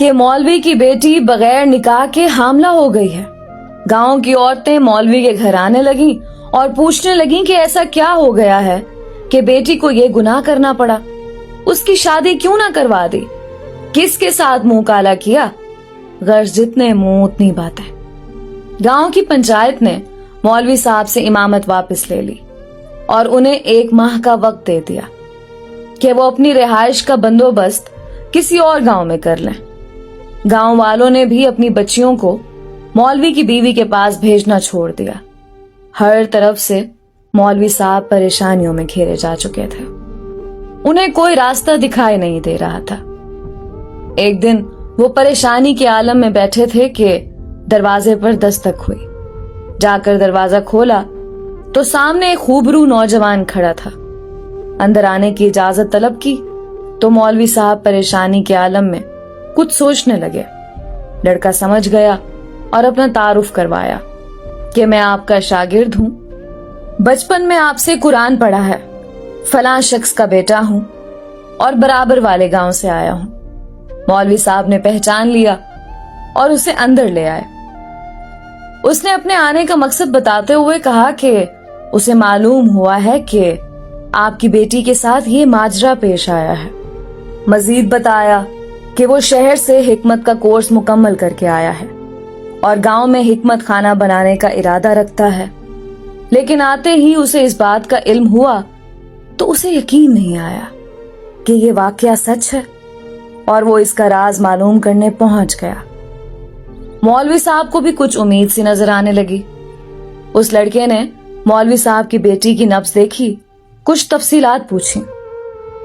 کہ मौलवी की बेटी बगैर निकाह के हामला हो गई है। गांव की औरतें मौलवी के घर आने लगीं और पूछने लगीं कि ऐसा क्या हो गया है कि बेटी को ये गुनाह करना पड़ा, उसकी शादी क्यों ना करवा दी, किसके साथ मुंह काला किया। गर्ज जितने मुंह उतनी बातें। गांव की पंचायत ने मौलवी साहब से इमामत वापस ले ली और उन्हें 1 माह का वक्त दे दिया कि वो अपनी रिहाइश का बंदोबस्त किसी और गांव में कर लें। गांव वालों ने भी अपनी बच्चियों को मौलवी की बीवी के पास भेजना छोड़ दिया। हर तरफ से मौलवी साहब परेशानियों में घेरे जा चुके थे। उन्हें कोई रास्ता दिखाई नहीं दे रहा था। एक दिन वो परेशानी के आलम में बैठे थे कि दरवाजे पर दस्तक हुई। जाकर दरवाजा खोला तो सामने एक खूबरू नौजवान खड़ा था। अंदर आने की इजाजत तलब की तो मौलवी साहब परेशानी के आलम में कुछ सोचने लगे। लड़का समझ गया और अपना तारुफ करवाया कि मैं आपका शागिर्द हूं, बचपन में आपसे कुरान पढ़ा है, फलां शख्स का बेटा हूं और बराबर वाले गांव से आया हूं। मौलवी साहब ने पहचान लिया और उसे अंदर ले आए। उसने अपने आने का मकसद बताते हुए कहा कि उसे मालूम हुआ है कि आपकी बेटी के साथ ये माजरा पेश आया है। मजीद बताया कि वो शहर से हिकमत का कोर्स मुकम्मल करके आया है और गांव में हिकमत खाना बनाने का इरादा रखता है, लेकिन आते ही उसे इस बात का इल्म हुआ तो उसे यकीन नहीं आया कि ये वाकया सच है और वो इसका राज मालूम करने पहुंच गया। मौलवी साहब को भी कुछ उम्मीद सी नजर आने लगी। उस लड़के ने मौलवी साहब की बेटी की नब्ज देखी, कुछ तफसीलात पूछी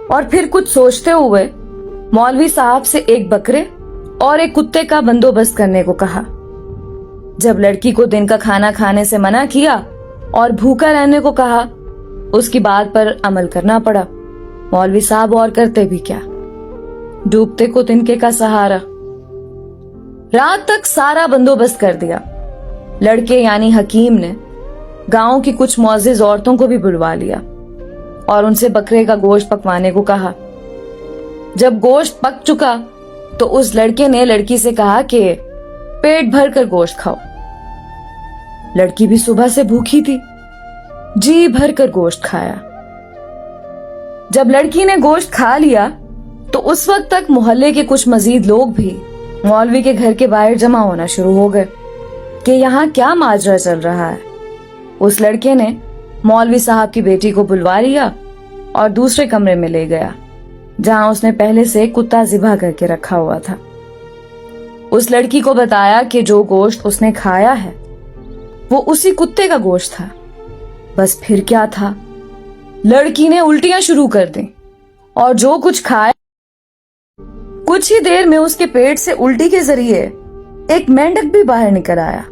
और फिर कुछ सोचते हुए मौलवी साहब से 1 बकरे और 1 कुत्ते का बंदोबस्त करने को कहा। जब लड़की को दिन का खाना खाने से मना किया और भूखा रहने को कहा, उसकी बात पर अमल करना पड़ा। मौलवी साहब और करते भी क्या, डूबते को तिनके का सहारा। रात तक सारा बंदोबस्त कर दिया। लड़के यानी हकीम ने गांव की कुछ मुअज़्ज़िज़ औरतों को भी बुलवा लिया और उनसे बकरे का गोश्त पकवाने को कहा। जब गोश्त पक चुका तो उस लड़के ने लड़की से कहा कि पेट भर कर गोश्त खाओ। लड़की भी सुबह से भूखी थी, जी भर कर गोश्त खाया। जब लड़की ने गोश्त खा लिया तो उस वक्त तक मोहल्ले के कुछ मजीद लोग भी मौलवी के घर के बाहर जमा होना शुरू हो गए कि यहाँ क्या माजरा चल रहा है। उस लड़के ने मौलवी साहब की बेटी को बुलवा लिया और दूसरे कमरे में ले गया जहां उसने पहले से कुत्ता ज़िबा करके रखा हुआ था। उस लड़की को बताया कि जो गोश्त उसने खाया है वो उसी कुत्ते का गोश्त था। बस फिर क्या था, लड़की ने उल्टियां शुरू कर दी और जो कुछ खाया कुछ ही देर में उसके पेट से उल्टी के जरिए एक मेंढक भी बाहर निकल आया,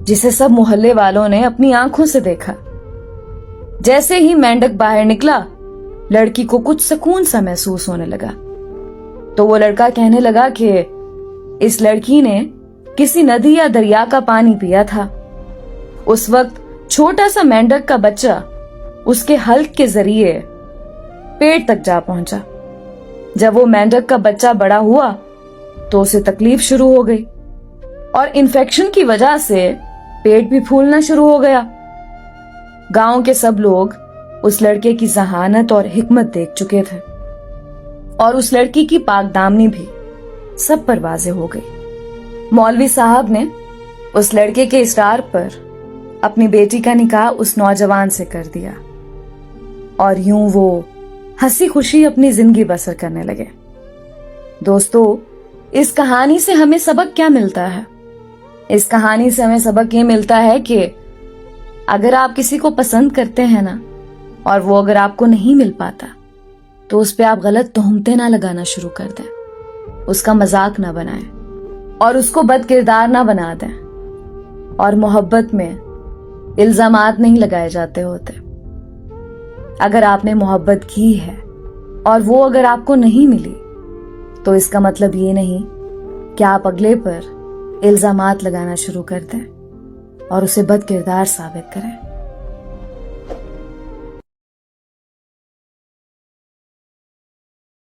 जिसे सब मोहल्ले वालों ने अपनी आंखों से देखा। जैसे ही मेंढक बाहर निकला, लड़की को कुछ सुकून सा महसूस होने लगा। तो वो लड़का कहने लगा कि इस लड़की ने किसी नदी या दरिया का पानी पिया था। उस वक्त छोटा सा मेंढक का बच्चा उसके हल्क के जरिए पेट तक जा पहुंचा। जब वो मेंढक का बच्चा बड़ा हुआ तो उसे तकलीफ शुरू हो गई और इन्फेक्शन की वजह से पेट भी फूलना शुरू हो गया। गांव के सब लोग उस लड़के की जहानत और हिकमत देख चुके थे और उस लड़की की पाकदामनी भी सब पर वाज़ेह हो गई। मौलवी साहब ने उस लड़के के इसरार पर अपनी बेटी का निकाह उस नौजवान से कर दिया और यूं वो हंसी खुशी अपनी जिंदगी बसर करने लगे। दोस्तों, इस कहानी से हमें सबक क्या मिलता है? इस कहानी से हमें सबक ये मिलता है कि अगर आप किसी को पसंद करते हैं ना और वो अगर आपको नहीं मिल पाता तो उस पे आप गलत तोहमतें ना लगाना शुरू कर दें, उसका मजाक ना बनाएं और उसको बदकिरदार ना बना दें। और मोहब्बत में इल्जामात नहीं लगाए जाते होते। अगर आपने मोहब्बत की है और वो अगर आपको नहीं मिली तो इसका मतलब ये नहीं कि आप अगले पर इल्जामात लगाना शुरू कर दें और उसे बदकिरदार साबित करें।